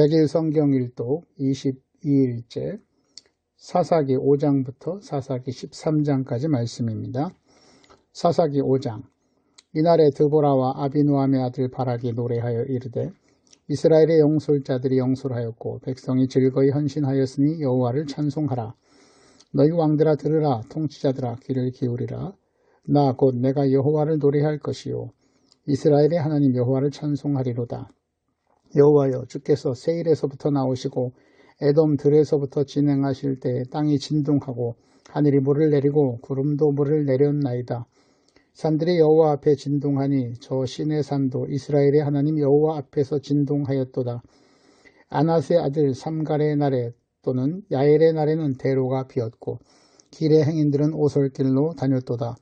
100일 성경 일독 22일째 사사기 5장부터 사사기 13장까지 말씀입니다. 사사기 5장. 이날에 드보라와 아비노함의 아들 바락이 노래하여 이르되 이스라엘의 영솔자들이 영솔하였고 백성이 즐거이 헌신하였으니 여호와를 찬송하라. 너희 왕들아 들으라. 통치자들아 귀를 기울이라. 나 곧 내가 여호와를 노래할 것이요 이스라엘의 하나님 여호와를 찬송하리로다. 여호와여, 주께서 세일에서부터 나오시고 에돔 들에서부터 진행하실 때 땅이 진동하고 하늘이 물을 내리고 구름도 물을 내렸나이다. 산들이 여호와 앞에 진동하니 저 시내 산도 이스라엘의 하나님 여호와 앞에서 진동하였도다. 아낫의 아들 삼갈의 날에 또는 야엘의 날에는 대로가 비었고 길의 행인들은 오솔길로 다녔도다.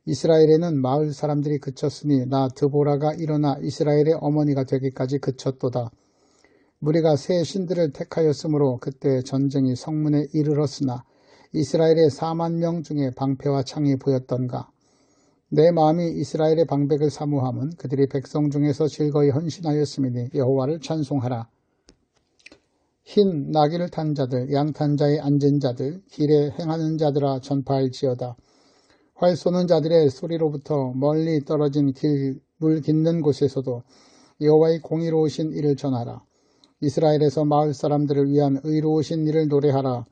이스라엘에는 마을 사람들이 그쳤으니 나 드보라가 일어나 이스라엘의 어머니가 되기까지 그쳤도다. 무리가 새 신들을 택하였으므로 그때 전쟁이 성문에 이르렀으나 이스라엘의 4만 명 중에 방패와 창이 보였던가. 내 마음이 이스라엘의 방백을 사모함은 그들이 백성 중에서 즐거이 헌신하였음이니 여호와를 찬송하라. 흰 나귀를 탄 자들, 양 탄 자에 앉은 자들, 길에 행하는 자들아 전파할지어다. 활 쏘는 자들의 소리로부터 멀리 떨어진 물 깃는 곳에서도 여호와의 공의로우신 일을 전하라. 이스라엘에서 마을 사람들을 위한 의로우신 일을 노래하라.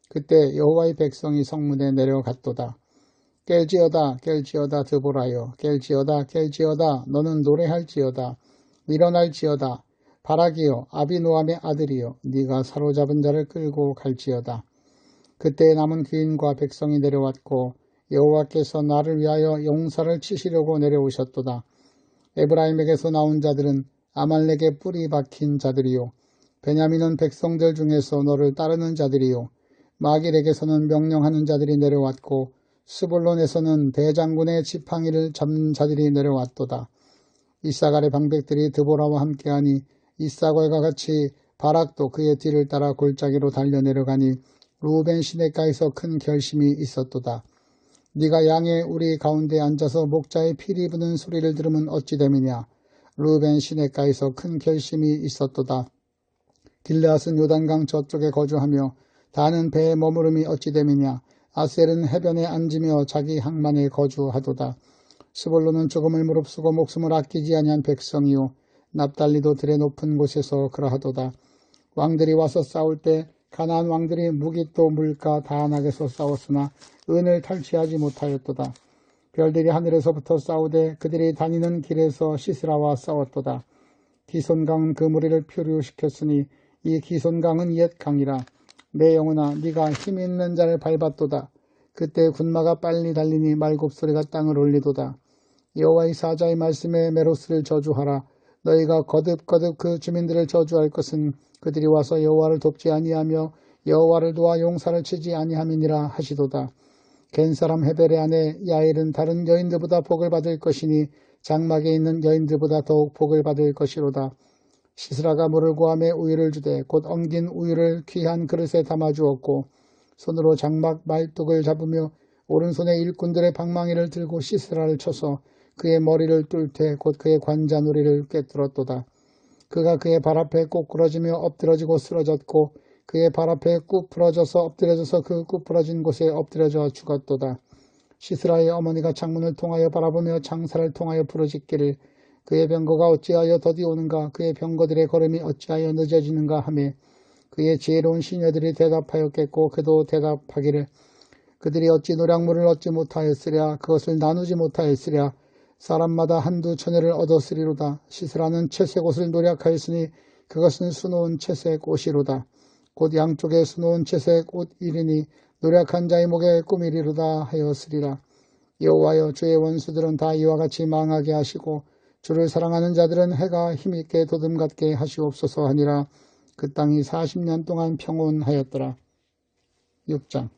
그때 여호와의 백성이 성문에 내려갔도다. 깰지어다 깰지어다 드보라여, 깰지어다 깰지어다 너는 노래할지어다. 일어날지어다. 바락이여, 아비노함의 아들이여, 네가 사로잡은 자를 끌고 갈지어다. 그때 남은 귀인과 백성이 내려왔고 여호와께서 나를 위하여 용사를 치시려고 내려오셨도다. 에브라임에게서 나온 자들은 아말렉의 뿌리 박힌 자들이요 베냐민은 백성들 중에서 너를 따르는 자들이요 마길에게서는 명령하는 자들이 내려왔고 스불론에서는 대장군의 지팡이를 잡는 자들이 내려왔도다. 이사갈의 방백들이 드보라와 함께하니 이사갈과 같이 바락도 그의 뒤를 따라 골짜기로 달려 내려가니 루벤 시냇가에서 큰 결심이 있었도다. 네가 양의 우리 가운데 앉아서 목자의 피리 부는 소리를 들으면 어찌 됨이냐. 루벤 시냇가에서 큰 결심이 있었도다. 길르앗은 요단강 저쪽에 거주하며 다는 배에 머무름이 어찌 됨이냐. 아셀은 해변에 앉으며 자기 항만에 거주하도다. 스불론은 조금을 무릅쓰고 목숨을 아끼지 아니한 백성이요 납달리도 들의 높은 곳에서 그러하도다. 왕들이 와서 싸울 때 가나안 왕들이 무기또 물가 다안악에서 싸웠으나 은을 탈취하지 못하였도다. 별들이 하늘에서부터 싸우되 그들이 다니는 길에서 시스라와 싸웠도다. 기손강은 그 무리를 표류시켰으니 이 기손강은 옛 강이라. 내 영혼아, 네가 힘 있는 자를 밟았도다. 그때 군마가 빨리 달리니 말굽소리가 땅을 울리도다. 여호와의 사자의 말씀에 메로스를 저주하라. 너희가 거듭거듭 그 주민들을 저주할 것은 그들이 와서 여호와를 돕지 아니하며 여호와를 도와 용사를 치지 아니함이니라 하시도다. 겐사람 헤벨의 아내 야엘은 다른 여인들보다 복을 받을 것이니 장막에 있는 여인들보다 더욱 복을 받을 것이로다. 시스라가 물을 구함에 우유를 주되 곧 엉긴 우유를 귀한 그릇에 담아주었고 손으로 장막 말뚝을 잡으며 오른손에 일꾼들의 방망이를 들고 시스라를 쳐서 그의 머리를 뚫되 곧 그의 관자놀이를 꿰뚫었도다. 그가 그의 발 앞에 꼬꾸러지며 엎드러지고 쓰러졌고 그의 발 앞에 꾸 부러져서 엎드려져서 그 꾸 부러진 곳에 엎드려져 죽었도다. 시스라의 어머니가 창문을 통하여 바라보며 장사를 통하여 부르짖기를 그의 병거가 어찌하여 더디 오는가, 그의 병거들의 걸음이 어찌하여 늦어지는가 하며 그의 지혜로운 시녀들이 대답하였겠고 그도 대답하기를 그들이 어찌 노량물을 얻지 못하였으랴, 그것을 나누지 못하였으랴. 사람마다 한두 처녀를 얻었으리로다. 시스라는 채색 옷을 노력하였으니 그것은 수놓은 채색 옷이로다. 곧 양쪽에 수놓은 채색 옷 이리니 노력한 자의 목에 꾸미리로다 하였으리라. 여호와여, 주의 원수들은 다 이와 같이 망하게 하시고 주를 사랑하는 자들은 해가 힘있게 도듬같게 하시옵소서 하니라. 그 땅이 40년 동안 평온하였더라. 6장.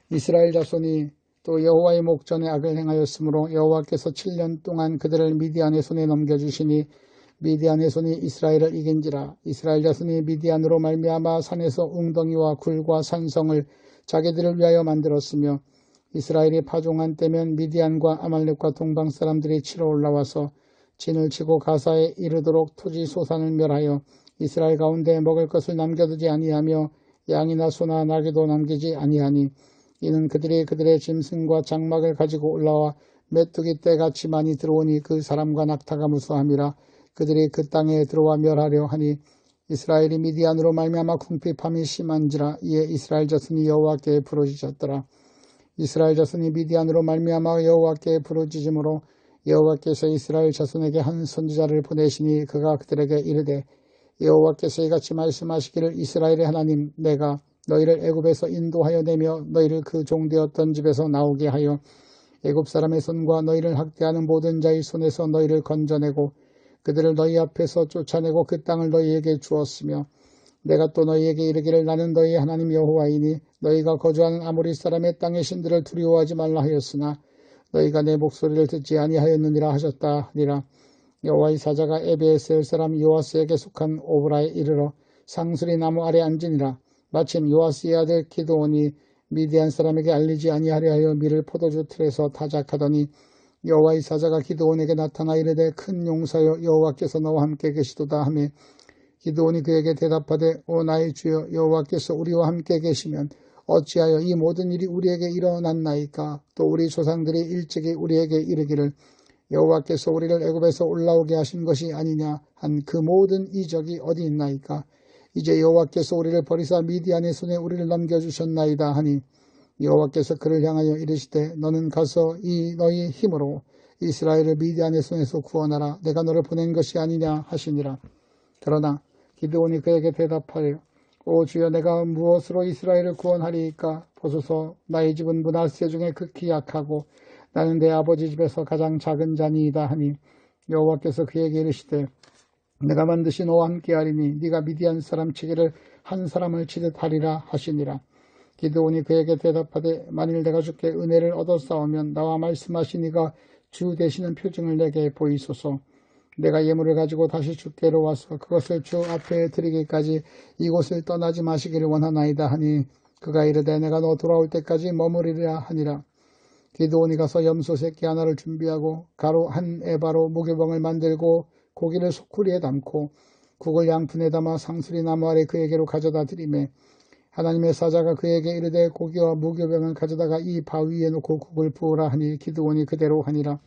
이스라엘 자손이 또 여호와의 목전에 악을 행하였으므로 여호와께서 7년 동안 그들을 미디안의 손에 넘겨주시니 미디안의 손이 이스라엘을 이긴지라. 이스라엘 자손이 미디안으로 말미암아 산에서 웅덩이와 굴과 산성을 자기들을 위하여 만들었으며 이스라엘이 파종한 때면 미디안과 아말렉과 동방 사람들이 치러 올라와서 진을 치고 가사에 이르도록 토지 소산을 멸하여 이스라엘 가운데 먹을 것을 남겨두지 아니하며 양이나 소나 나귀도 남기지 아니하니 이는 그들이 그들의 짐승과 장막을 가지고 올라와 메뚜기 떼같이 많이 들어오니 그 사람과 낙타가 무수함이라. 그들이 그 땅에 들어와 멸하려 하니 이스라엘이 미디안으로 말미암아 궁핍함이 심한지라. 이에 이스라엘 자손이 여호와께 부르짖었더라. 이스라엘 자손이 미디안으로 말미암아 여호와께 부르짖음으로 여호와께서 이스라엘 자손에게 한 선지자를 보내시니 그가 그들에게 이르되 여호와께서 이같이 말씀하시기를 이스라엘의 하나님 내가 너희를 애굽에서 인도하여 내며 너희를 그 종되었던 집에서 나오게 하여 애굽 사람의 손과 너희를 학대하는 모든 자의 손에서 너희를 건져내고 그들을 너희 앞에서 쫓아내고 그 땅을 너희에게 주었으며 내가 또 너희에게 이르기를 나는 너희 하나님 여호와이니 너희가 거주하는 아모리 사람의 땅의 신들을 두려워하지 말라 하였으나 너희가 내 목소리를 듣지 아니하였느니라 하셨다 하니라. 여호와의 사자가 에베에셀 사람 요아스에게 속한 오브라에 이르러 상수리 나무 아래 앉으니라. 마침 요아스의 아들 기드온이 미디안 사람에게 알리지 아니하려 하여 밀을 포도주 틀에서 타작하더니 여호와의 사자가 기드온에게 나타나 이르되 큰 용사여 여호와께서 너와 함께 계시도다 하며 기드온이 그에게 대답하되 오 나의 주여 여호와께서 우리와 함께 계시면 어찌하여 이 모든 일이 우리에게 일어났나이까. 또 우리 조상들이 일찍이 우리에게 이르기를 여호와께서 우리를 애굽에서 올라오게 하신 것이 아니냐 한 그 모든 이적이 어디 있나이까. 이제 여호와께서 우리를 버리사 미디안의 손에 우리를 넘겨주셨나이다 하니 여호와께서 그를 향하여 이르시되 너는 가서 이 너희 힘으로 이스라엘을 미디안의 손에서 구원하라. 내가 너를 보낸 것이 아니냐 하시니라. 그러나 기드온이 그에게 대답하여 오 주여 내가 무엇으로 이스라엘을 구원하리이까. 보소서 나의 집은 므낫세 중에 극히 약하고 나는 내 아버지 집에서 가장 작은 자니이다 하니 여호와께서 그에게 이르시되 내가 반드시 너와 함께하리니 네가 미디안 사람 치기를 한 사람을 치듯 하리라 하시니라. 기드온이 그에게 대답하되 만일 내가 주께 은혜를 얻어 싸우면 나와 말씀하시니가 주 되시는 표징을 내게 보이소서. 내가 예물을 가지고 다시 주께로 와서 그것을 주 앞에 드리기까지 이곳을 떠나지 마시기를 원하나이다 하니 그가 이르되 내가 너 돌아올 때까지 머무리라 하니라. 기드온이 가서 염소 새끼 하나를 준비하고 가루 한 에바로 무교병을 만들고 고기를 소쿠리에 담고 국을 양푼에 담아 상수리 나무 아래 그에게로 가져다 드리매 하나님의 사자가 그에게 이르되 고기와 무교병을 가져다가 이 바위에 놓고 국을 부으라 하니 기드온이 그대로 하니라.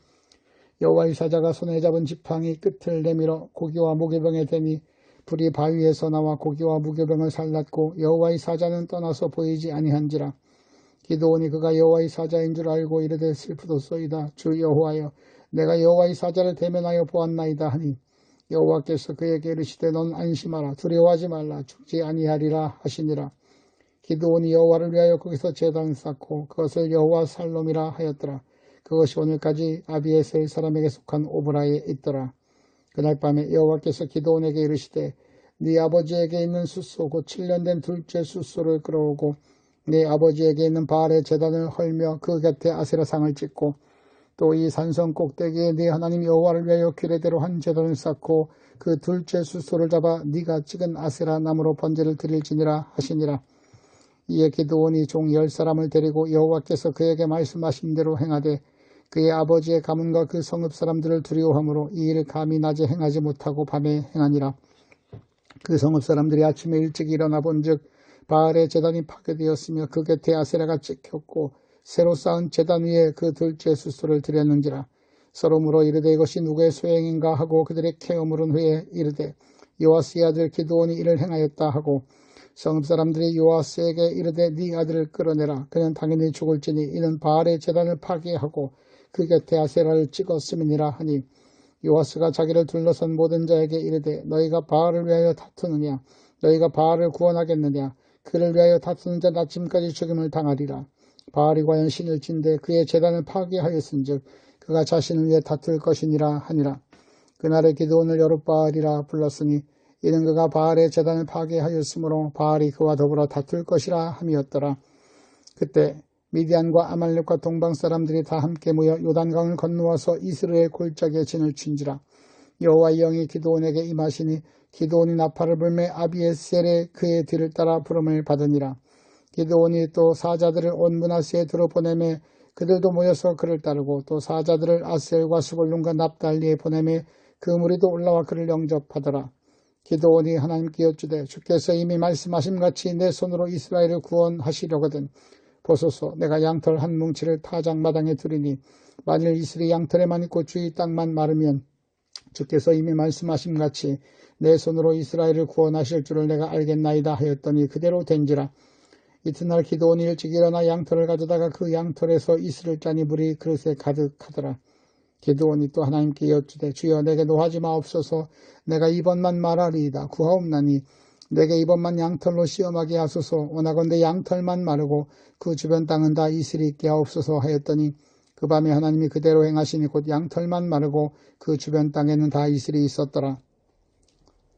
여호와의 사자가 손에 잡은 지팡이 끝을 내밀어 고기와 무교병에 대니 불이 바위에서 나와 고기와 무교병을 살랐고 여호와의 사자는 떠나서 보이지 아니한지라. 기드온이 그가 여호와의 사자인 줄 알고 이르되 슬프도소이다. 주 여호와여 내가 여호와의 사자를 대면하여 보았나이다 하니 여호와께서 그에게 이르시되 넌 안심하라. 두려워하지 말라. 죽지 아니하리라 하시니라. 기드온이 여호와를 위하여 거기서 제단을 쌓고 그것을 여호와 살롬이라 하였더라. 그것이 오늘까지 아비에셀 사람에게 속한 오브라에 있더라. 그날 밤에 여호와께서 기드온에게 이르시되 네 아버지에게 있는 숫소 곧 7년 된 둘째 숫소를 끌어오고 네 아버지에게 있는 바알의 제단을 헐며 그 곁에 아세라상을 찍고 또 이 산성 꼭대기에 네 하나님 여호와를 위하여 규례대로 한 제단을 쌓고 그 둘째 숫소를 잡아 네가 찍은 아세라 나무로 번제를 드릴지니라 하시니라. 이에 기드온이 종 10사람을 데리고 여호와께서 그에게 말씀하신 대로 행하되 그의 아버지의 가문과 그 성읍 사람들을 두려워하므로 이 일을 감히 낮에 행하지 못하고 밤에 행하니라. 그 성읍 사람들이 아침에 일찍 일어나 본즉 바알의 제단이 파괴되었으며 그 곁에 아세라가 찍혔고 새로 쌓은 제단 위에 그 둘째 숫소를 드렸는지라. 서로 물어 이르되 이것이 누구의 소행인가 하고 그들의 캐어 물은 후에 이르되 요아스의 아들 기드온이 이를 행하였다 하고 성읍 사람들이 요아스에게 이르되 네 아들을 끌어내라. 그는 당연히 죽을지니 이는 바알의 제단을 파괴하고 그 곁에 아세라를 찍었음이니라 하니 요아스가 자기를 둘러선 모든 자에게 이르되 너희가 바알을 위하여 다투느냐. 너희가 바알을 구원하겠느냐. 그를 위하여 다투는 자 아침까지 죽임을 당하리라. 바알이 과연 신을 진대 그의 제단을 파괴하였은즉 그가 자신을 위해 다툴 것이니라 하니라. 그날에 기드온을 여룻바알이라 불렀으니 이는 그가 바알의 제단을 파괴하였으므로 바알이 그와 더불어 다툴 것이라 함이었더라. 그때 미디안과 아말렉과 동방 사람들이 다 함께 모여 요단강을 건너와서 이스라엘 골짜기에 진을 친지라. 여호와의 영이 기드온에게 임하시니 기드온이 나팔을 불매 아비에셀의 그의 뒤를 따라 부름을 받으니라. 기드온이 또 사자들을 온 므낫세에 들어보내매 그들도 모여서 그를 따르고 또 사자들을 아셀과 스불론과 납달리에 보내매 그 무리도 올라와 그를 영접하더라. 기드온이 하나님께 여쭈되 주께서 이미 말씀하심같이 내 손으로 이스라엘을 구원하시려거든 보소서 내가 양털 한 뭉치를 타작마당에 두리니 만일 이슬이 양털에만 있고 주위 땅만 마르면 주께서 이미 말씀하심같이 내 손으로 이스라엘을 구원하실 줄을 내가 알겠나이다 하였더니 그대로 된지라. 이튿날 기드온이 일찍 일어나 양털을 가져다가 그 양털에서 이슬을 짜니 물이 그릇에 가득하더라. 기드온이 또 하나님께 여쭈되 주여 내게 노하지 마옵소서 내가 이번만 말하리이다 구하옵나니 내게 이번만 양털로 시험하게 하소서 원하건대 양털만 마르고 그 주변 땅은 다 이슬이 있게 하옵소서 하였더니 그 밤에 하나님이 그대로 행하시니 곧 양털만 마르고 그 주변 땅에는 다 이슬이 있었더라.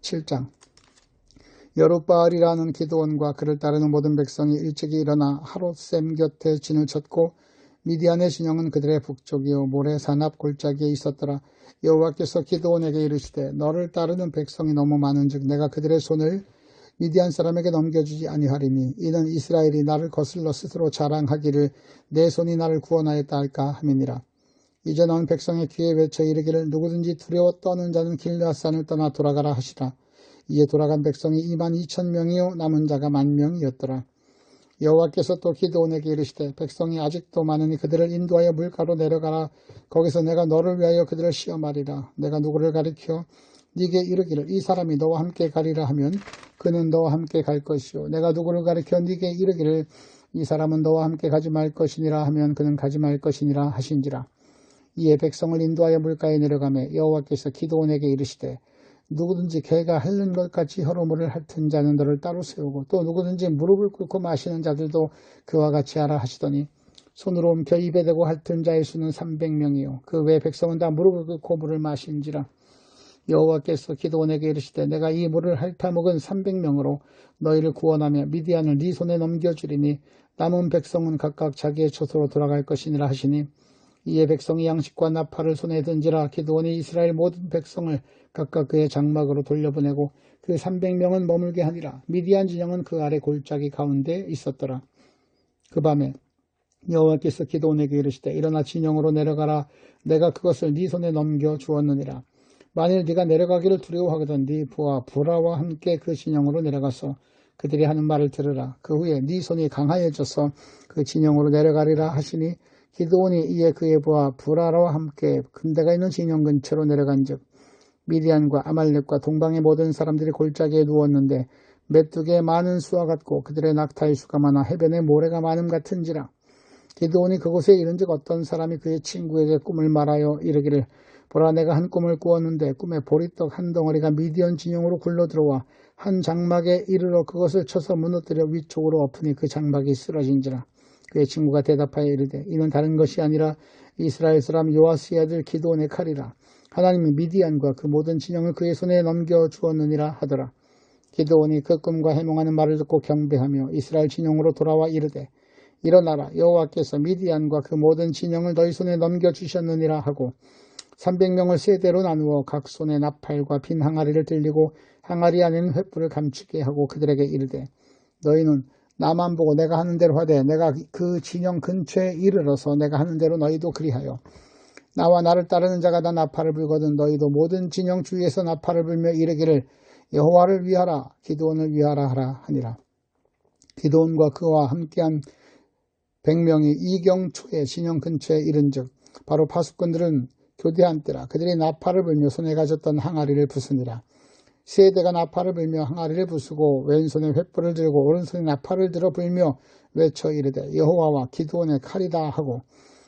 7장 여룻바알이라는 기드온과 그를 따르는 모든 백성이 일찍이 일어나 하롯셈 곁에 진을 쳤고 미디안의 진영은 그들의 북쪽이요 모래산 앞 골짜기에 있었더라. 여호와께서 기드온에게 이르시되 너를 따르는 백성이 너무 많은즉 내가 그들의 손을 미디안 사람에게 넘겨주지 아니하리니 이는 이스라엘이 나를 거슬러 스스로 자랑하기를 내 손이 나를 구원하였다 할까 함이니라. 이제 너는 백성의 귀에 외쳐 이르기를 누구든지 두려워 떠는 자는 길르앗산을 떠나 돌아가라 하시라. 이에 돌아간 백성이 22,000명이요 남은 자가 10,000명이었더라. 여호와께서 또 기드온에게 이르시되 백성이 아직도 많으니 그들을 인도하여 물가로 내려가라. 거기서 내가 너를 위하여 그들을 시험하리라. 내가 누구를 가리켜 네게 이르기를 이 사람이 너와 함께 가리라 하면 그는 너와 함께 갈 것이요 내가 누구를 가리켜 네게 이르기를 이 사람은 너와 함께 가지 말 것이니라 하면 그는 가지 말 것이니라 하신지라. 이에 백성을 인도하여 물가에 내려가매 여호와께서 기드온에게 이르시되 누구든지 개가 핥는 것 같이 혀로무를 핥은 자는 너를 따로 세우고 또 누구든지 무릎을 꿇고 마시는 자들도 그와 같이 하라 하시더니 손으로 옮겨 입에 대고 핥은 자의 수는 300명이요 그 외 백성은 다 무릎을 꿇고 물을 마신지라. 여호와께서 기드온에게 이르시되 내가 이 물을 핥아먹은 300명으로 너희를 구원하며 미디안을 네 손에 넘겨주리니 남은 백성은 각각 자기의 처소로 돌아갈 것이니라 하시니 이에 백성이 양식과 나팔을 손에 든지라. 기드온이 이스라엘 모든 백성을 각각 그의 장막으로 돌려보내고 그 300명은 머물게 하니라. 미디안 진영은 그 아래 골짜기 가운데 있었더라. 그 밤에 여호와께서 기드온에게 이르시되 일어나 진영으로 내려가라. 내가 그것을 네 손에 넘겨 주었느니라. 만일 네가 내려가기를 두려워하거든 네 부하 부라와 함께 그 진영으로 내려가서 그들이 하는 말을 들으라. 그 후에 네 손이 강하여져서 그 진영으로 내려가리라 하시니 기드온이 이에 그의 부하 부라와 함께 군대가 있는 진영 근처로 내려간즉 미디안과 아말렉과 동방의 모든 사람들이 골짜기에 누웠는데 메뚜기의 많은 수와 같고 그들의 낙타의 수가 많아 해변에 모래가 많음 같은지라. 기드온이 그곳에 이른즉 어떤 사람이 그의 친구에게 꿈을 말하여 이르기를 보라 내가 한 꿈을 꾸었는데 꿈에 보리떡 한 덩어리가 미디안 진영으로 굴러들어와 한 장막에 이르러 그것을 쳐서 무너뜨려 위쪽으로 엎으니 그 장막이 쓰러진지라. 그의 친구가 대답하여 이르되 이는 다른 것이 아니라 이스라엘 사람 요아스의 아들 기드온의 칼이라. 하나님이 미디안과 그 모든 진영을 그의 손에 넘겨주었느니라 하더라. 기드온이 그 꿈과 해몽하는 말을 듣고 경배하며 이스라엘 진영으로 돌아와 이르되 일어나라 여호와께서 미디안과 그 모든 진영을 너희 손에 넘겨주셨느니라 하고 300명을 세 대로 나누어 각 손에 나팔과 빈 항아리를 들리고 항아리 안에는 횃불을 감추게 하고 그들에게 이르되 너희는 나만 보고 내가 하는 대로 하되 내가 그 진영 근처에 이르러서 내가 하는 대로 너희도 그리하여 나와 나를 따르는 자가 다 나팔을 불거든 너희도 모든 진영 주위에서 나팔을 불며 이르기를 여호와를 위하라 기드온을 위하라 하라 하니라. 기드온과 그와 함께한 100명이 이경초에 진영 근처에 이른즉 바로 파수꾼들은 교대한 때라. 그들이 나팔을 불며 손에 가졌던 항아리를 부수니라. 세 대가 나팔을 불며 항아리를 부수고 왼손에 횃불을 들고 오른손에 나팔을 들어 불며 외쳐 이르되 여호와와 기드온의 칼이다 하고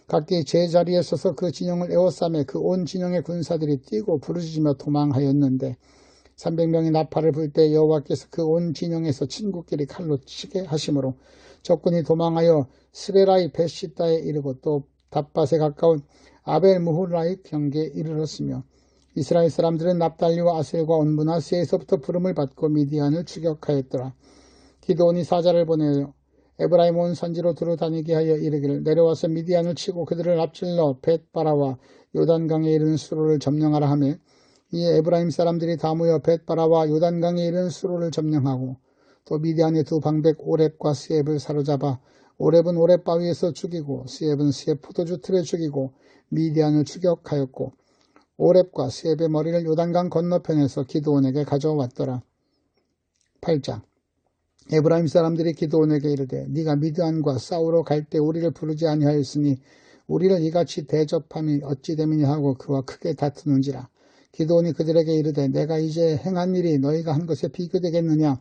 각기 제자리에 서서 그 진영을 에워싸매 그 온 진영의 군사들이 뛰고 부르짖으며 도망하였는데 300명이 나팔을 불 때 여호와께서 그 온 진영에서 친구끼리 칼로 치게 하심으로 적군이 도망하여 스베라이 베시다에 이르고 또 답밭에 가까운 아벨 무후라의 경계에 이르렀으며 이스라엘 사람들은 납달리와 아셀과 온분하 세에서부터 부름을 받고 미디안을 추격하였더라. 기드온이 사자를 보내어 에브라임 온 산지로 두루 다니게 하여 이르기를 내려와서 미디안을 치고 그들을 앞질러 벳바라와 요단강에 이르는 수로를 점령하라 하며 이에 에브라임 사람들이 다 모여 벳바라와 요단강에 이르는 수로를 점령하고 또 미디안의 두 방백 오렙과 스엡을 사로잡아 오렙은 오렙 바위에서 죽이고 스엡은 스엡 포도주 틀에 죽이고 미디안을 추격하였고 오렙과 스앱의 머리를 요단강 건너편에서 기드온에게 가져왔더라. 8장. 에브라임 사람들이 기드온에게 이르되 네가 미드안과 싸우러 갈 때 우리를 부르지 아니하였으니 우리를 이같이 대접함이 어찌 됨이냐 하고 그와 크게 다투는지라. 기드온이 그들에게 이르되 내가 이제 행한 일이 너희가 한 것에 비교되겠느냐.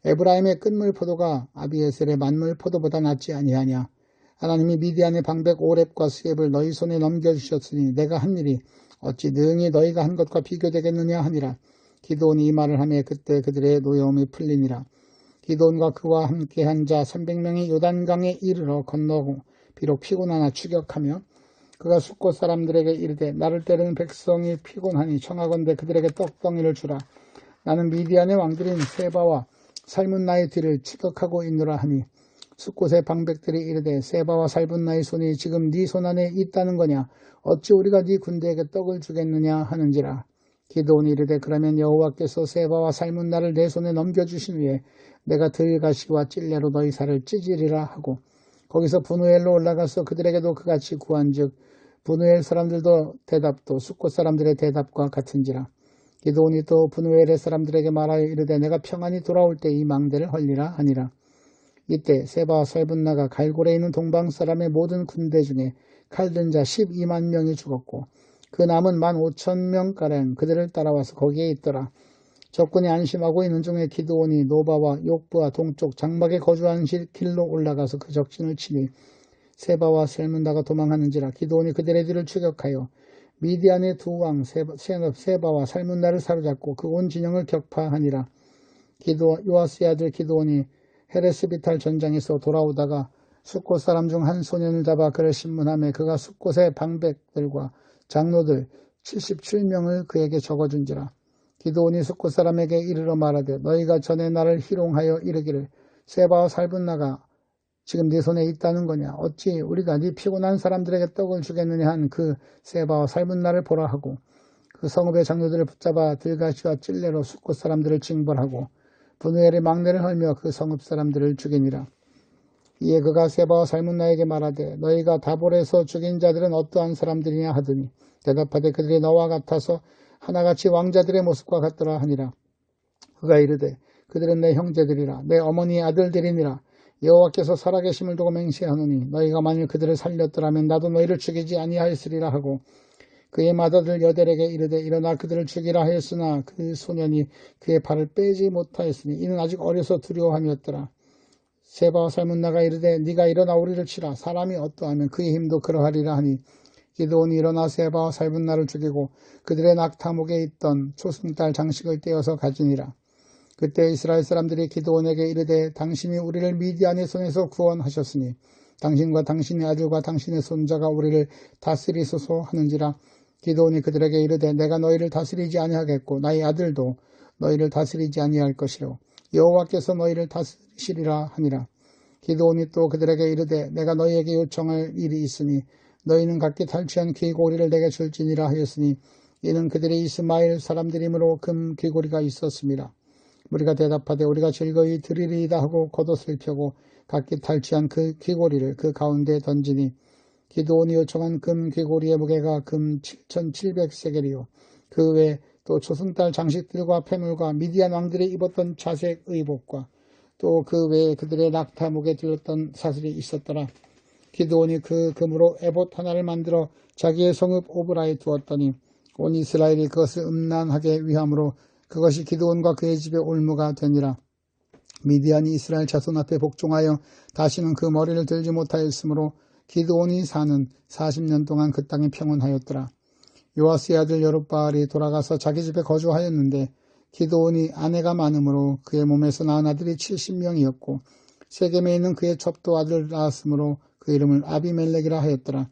에브라임의 끝물 포도가 아비에셀의 만물 포도보다 낫지 아니하냐. 하나님이 미디안의 방백 오렙과 스앱을 너희 손에 넘겨주셨으니 내가 한 일이 어찌 능히 너희가 한 것과 비교되겠느냐 하니라. 기드온이 이 말을 하며 그때 그들의 노여움이 풀리니라. 기드온과 그와 함께한 자 300명이 요단강에 이르러 건너고 비록 피곤하나 추격하며 그가 숫곳 사람들에게 이르되 나를 때리는 백성이 피곤하니 청하건대 그들에게 떡덩이를 주라. 나는 미디안의 왕들인 세바와 살문나의 뒤를 추격하고 있노라 하니 숫곳의 방백들이 이르되 세바와 살문나의 손이 지금 네 손 안에 있다는 거냐. 어찌 우리가 네 군대에게 떡을 주겠느냐 하는지라. 기드온이 이르되 그러면 여호와께서 세바와 살문나를 내 손에 넘겨주신 후에 내가 들가시와 찔레로 너희 살을 찢으리라 하고 거기서 분우엘로 올라가서 그들에게도 그같이 구한즉 분우엘 사람들도 대답도 숫곳 사람들의 대답과 같은지라. 기드온이 또 분우엘의 사람들에게 말하여 이르되 내가 평안히 돌아올 때 이 망대를 헐리라 하니라. 이때 세바와 살분나가 갈골에 있는 동방 사람의 모든 군대 중에 칼든 자 12만 명이 죽었고 그 남은 15,000명가량 그들을 따라와서 거기에 있더라. 적군이 안심하고 있는 중에 기드온이 노바와 욕부와 동쪽 장막에 거주한 길로 올라가서 그 적진을 치니 세바와 살문나가 도망하는지라. 기드온이 그들의 뒤를 추격하여 미디안의 두 왕 세바와 살문나를 사로잡고 그 온 진영을 격파하니라. 요아스의 아들 기드온이 헤레스비탈 전장에서 돌아오다가 숫곳 사람 중 한 소년을 잡아 그를 신문하며 그가 숫곳의 방백들과 장로들 77명을 그에게 적어준지라. 기드온이 숫곳 사람에게 이르러 말하되 너희가 전에 나를 희롱하여 이르기를 세바와 살분나가 지금 네 손에 있다는 거냐. 어찌 우리가 네 피곤한 사람들에게 떡을 주겠느냐 한 그 세바와 살분나를 보라 하고 그 성읍의 장로들을 붙잡아 들가시와 찔레로 숫곳 사람들을 징벌하고 분우엘의 막내를 헐며 그 성읍 사람들을 죽이니라. 이에 그가 세바와 살문나에게 말하되 너희가 다볼에서 죽인 자들은 어떠한 사람들이냐 하더니 대답하되 그들이 너와 같아서 하나같이 왕자들의 모습과 같더라 하니라. 그가 이르되 그들은 내 형제들이라 내 어머니의 아들들이니라. 여호와께서 살아계심을 두고 맹세하노니 너희가 만일 그들을 살렸더라면 나도 너희를 죽이지 아니하였으리라 하고 그의 맏아들 여델에게 이르되 일어나 그들을 죽이라 하였으나 그 소년이 그의 발을 빼지 못하였으니 이는 아직 어려서 두려워함이었더라. 세바와 살문나가 이르되 네가 일어나 우리를 치라. 사람이 어떠하면 그의 힘도 그러하리라 하니 기드온이 일어나 세바와 살문나를 죽이고 그들의 낙타목에 있던 초승달 장식을 떼어서 가지니라. 그때 이스라엘 사람들이 기드온에게 이르되 당신이 우리를 미디안의 손에서 구원하셨으니 당신과 당신의 아들과 당신의 손자가 우리를 다스리소서 하는지라. 기드온이 그들에게 이르되 내가 너희를 다스리지 아니하겠고 나의 아들도 너희를 다스리지 아니할 것이요 여호와께서 너희를 다스리시리라 하니라. 기드온이 또 그들에게 이르되 내가 너희에게 요청할 일이 있으니 너희는 각기 탈취한 귀고리를 내게 줄지니라 하였으니 이는 그들이 이스마엘 사람들이므로 금 귀고리가 있었습니다. 우리가 대답하되 우리가 즐거이 드리리이다 하고 겉옷을 펴고 각기 탈취한 그 귀고리를 그 가운데에 던지니 기드온이 요청한 금 귀고리의 무게가 금 7,700세겔이요 그 외에 또 초승달 장식들과 폐물과 미디안 왕들이 입었던 자색 의복과 또 그 외에 그들의 낙타목에 들렸던 사슬이 있었더라. 기드온이 그 금으로 에봇 하나를 만들어 자기의 성읍 오브라에 두었더니 온 이스라엘이 그것을 음란하게 위함으로 그것이 기드온과 그의 집의 올무가 되니라. 미디안이 이스라엘 자손 앞에 복종하여 다시는 그 머리를 들지 못하였으므로 기드온이 사는 40년 동안 그 땅이 평온하였더라. 요아스의 아들 여룹바알이 돌아가서 자기 집에 거주하였는데 기드온이 아내가 많으므로 그의 몸에서 낳은 아들이 70명이었고 세겜에 있는 그의 첩도 아들을 낳았으므로 그 이름을 아비멜렉이라 하였더라.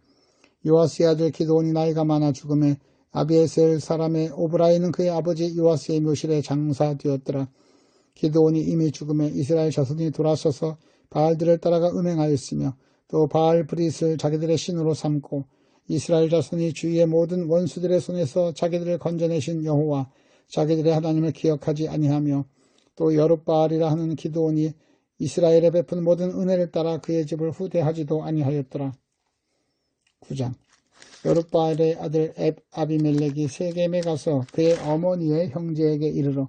요아스의 아들 기드온이 나이가 많아 죽음에 아비에셀 사람의 오브라이는 그의 아버지 요아스의 묘실에 장사되었더라. 기드온이 이미 죽음에 이스라엘 자손이 돌아서서 바알들을 따라가 음행하였으며 또 바알 브릿을 자기들의 신으로 삼고 이스라엘 자손이 주위의 모든 원수들의 손에서 자기들을 건져내신 여호와 자기들의 하나님을 기억하지 아니하며 또 여룹바알이라 하는 기드온이 이스라엘에 베푼 모든 은혜를 따라 그의 집을 후대하지도 아니하였더라. 9장 여룻바알의 아들 아비멜렉이 세겜에 가서 그의 어머니의 형제에게 이르러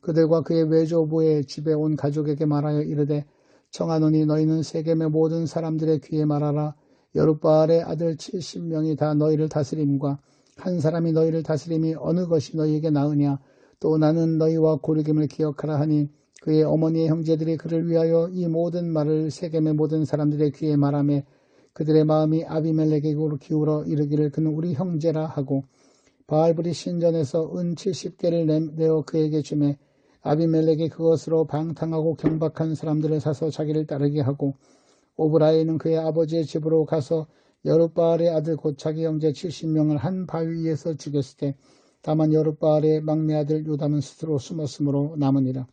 그들과 그의 외조부의 집에 온 가족에게 말하여 이르되 청하노니 너희는 세겜의 모든 사람들의 귀에 말하라. 여룻바알의 아들 70명이 다 너희를 다스림과 한 사람이 너희를 다스림이 어느 것이 너희에게 나으냐. 또 나는 너희와 고르김을 기억하라 하니 그의 어머니의 형제들이 그를 위하여 이 모든 말을 세겜의 모든 사람들의 귀에 말하며 그들의 마음이 아비멜렉에게로 기울어 이르기를 그는 우리 형제라 하고 바알브리 신전에서 은 70개를 내어 그에게 주매 아비멜렉이 그것으로 방탕하고 경박한 사람들을 사서 자기를 따르게 하고 오브라이는 그의 아버지의 집으로 가서 여룻바알의 아들 곧 자기 형제 70명을 한 바위 위에서 죽였을 때 다만 여룻바알의 막내 아들 요담은 스스로 숨었으므로 남으니라.